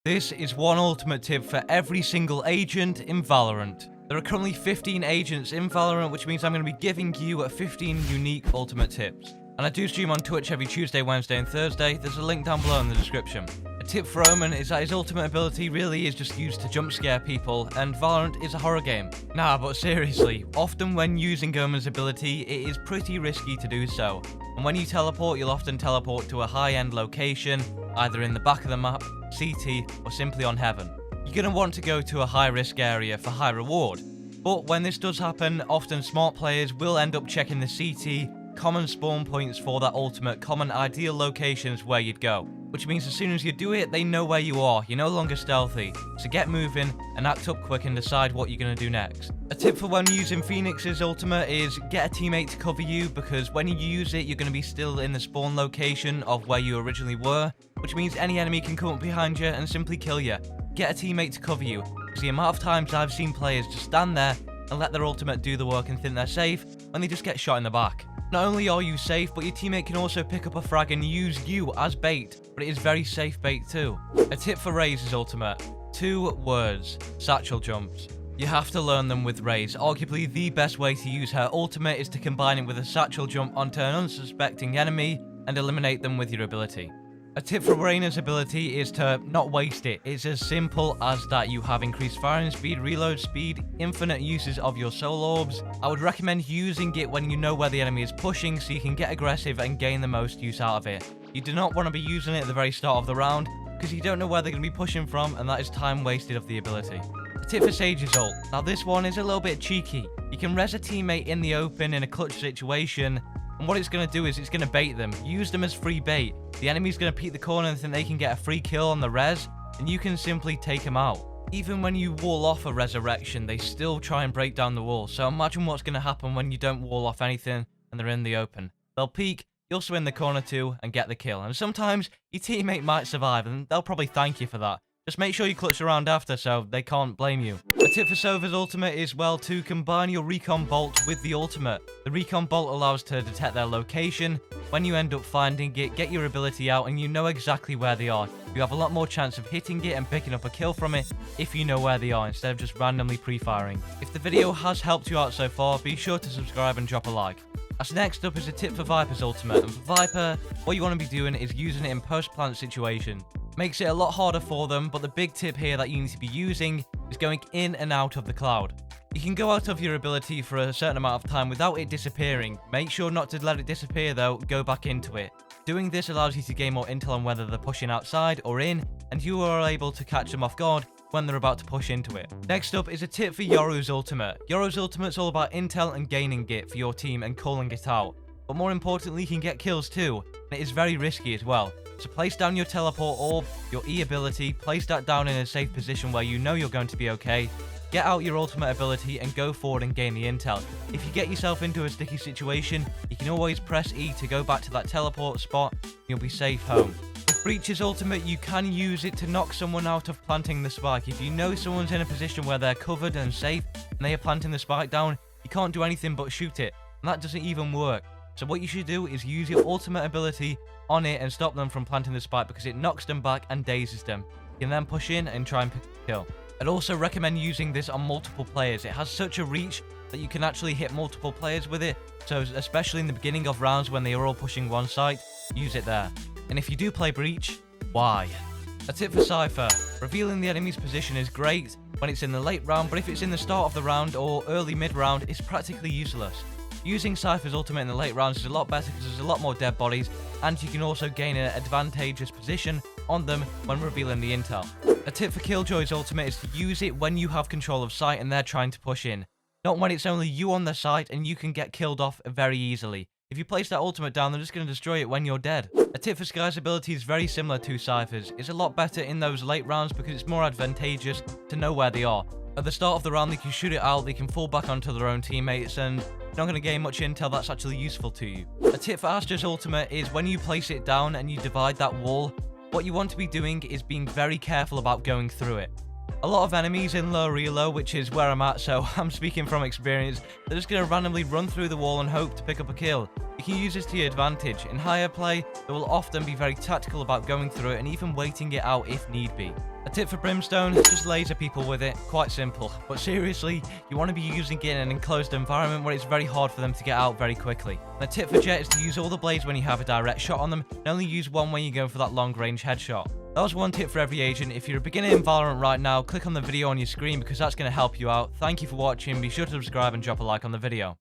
This is one ultimate tip for every single agent in Valorant. There are currently 15 agents in Valorant, which means I'm going to be giving you 15 unique ultimate tips. And I do stream on Twitch every Tuesday, Wednesday and Thursday. There's a link down below in the description. A tip for Omen is that his ultimate ability really is just used to jump scare people, and Valorant is a horror game. Nah, but seriously, often when using Omen's ability, it is pretty risky to do so. And when you teleport, you'll often teleport to a high-end location, either in the back of the map, CT, or simply on Heaven. You're going to want to go to a high-risk area for high reward. But when this does happen, often smart players will end up checking the CT, common spawn points for that ultimate, common ideal locations where you'd go. Which means as soon as you do it, they know where you are, you're no longer stealthy. So get moving and act up quick and decide what you're going to do next. A tip for when using Phoenix's ultimate is get a teammate to cover you, because when you use it, you're going to be still in the spawn location of where you originally were, which means any enemy can come up behind you and simply kill you. Get a teammate to cover you, because the amount of times I've seen players just stand there and let their ultimate do the work and think they're safe when they just get shot in the back. Not only are you safe, but your teammate can also pick up a frag and use you as bait, but it is very safe bait too. A tip for Raze's ultimate: 2 words, satchel jumps. You have to learn them with Raze. Arguably the best way to use her ultimate is to combine it with a satchel jump onto an unsuspecting enemy and eliminate them with your ability. A tip for Reyna's ability is to not waste it. It's as simple as that. You have increased firing speed, reload speed, infinite uses of your soul orbs. I would recommend using it when you know where the enemy is pushing so you can get aggressive and gain the most use out of it. You do not want to be using it at the very start of the round because you don't know where they're going to be pushing from, and that is time wasted of the ability. A tip for Sage's ult. Now this one is a little bit cheeky. You can res a teammate in the open in a clutch situation, and what it's going to do is it's going to bait them. Use them as free bait. The enemy's going to peek the corner and think they can get a free kill on the res, and you can simply take them out. Even when you wall off a resurrection, they still try and break down the wall. So imagine what's going to happen when you don't wall off anything and they're in the open. They'll peek, you'll swing the corner too and get the kill. And sometimes your teammate might survive, and they'll probably thank you for that. Just make sure you clutch around after so they can't blame you. A tip for Sova's ultimate is, well, to combine your recon bolt with the ultimate. The recon bolt allows to detect their location. When you end up finding it, get your ability out and you know exactly where they are. You have a lot more chance of hitting it and picking up a kill from it if you know where they are instead of just randomly pre-firing. If the video has helped you out so far, be sure to subscribe and drop a like. As next up is a tip for Viper's ultimate, and for Viper, what you want to be doing is using it in post-plant situation. Makes it a lot harder for them, but the big tip here that you need to be using is going in and out of the cloud. You can go out of your ability for a certain amount of time without it disappearing. Make sure not to let it disappear though, go back into it. Doing this allows you to gain more intel on whether they're pushing outside or in, and you are able to catch them off guard when they're about to push into it. Next up is a tip for Yoru's ultimate. Yoru's ultimate's all about intel and gaining it for your team and calling it out. But more importantly, you can get kills too, and it is very risky as well. So place down your teleport orb, your E ability, place that down in a safe position where you know you're going to be okay. Get out your ultimate ability and go forward and gain the intel. If you get yourself into a sticky situation, you can always press E to go back to that teleport spot, and you'll be safe home. With Breach's ultimate, you can use it to knock someone out of planting the spike. If you know someone's in a position where they're covered and safe, and they are planting the spike down, you can't do anything but shoot it, and that doesn't even work. So what you should do is use your ultimate ability on it and stop them from planting the spike, because it knocks them back and dazes them. You can then push in and try and pick a kill. I'd also recommend using this on multiple players. It has such a reach that you can actually hit multiple players with it, so especially in the beginning of rounds when they are all pushing one site, use it there. And if you do play Breach, why? A tip for Cypher: revealing the enemy's position is great when it's in the late round, but if it's in the start of the round or early mid round, it's practically useless. Using Cypher's ultimate in the late rounds is a lot better because there's a lot more dead bodies, and you can also gain an advantageous position on them when revealing the intel. A tip for Killjoy's ultimate is to use it when you have control of site and they're trying to push in. Not when it's only you on the site and you can get killed off very easily. If you place that ultimate down, they're just going to destroy it when you're dead. A tip for Skye's ability is very similar to Cypher's. It's a lot better in those late rounds because it's more advantageous to know where they are. At the start of the round, they can shoot it out, they can fall back onto their own teammates, and you're not going to gain much intel that's actually useful to you. A tip for Astra's ultimate is when you place it down and you divide that wall, what you want to be doing is being very careful about going through it. A lot of enemies in low reload, which is where I'm at, so I'm speaking from experience, they're just going to randomly run through the wall and hope to pick up a kill. You can use this to your advantage. In higher play, they will often be very tactical about going through it and even waiting it out if need be. A tip for Brimstone, just laser people with it, quite simple. But seriously, you want to be using it in an enclosed environment where it's very hard for them to get out very quickly. And a tip for Jett is to use all the blades when you have a direct shot on them, and only use one when you go for that long range headshot. That was one tip for every agent. If you're a beginner in Valorant right now, click on the video on your screen because that's going to help you out. Thank you for watching, be sure to subscribe and drop a like on the video.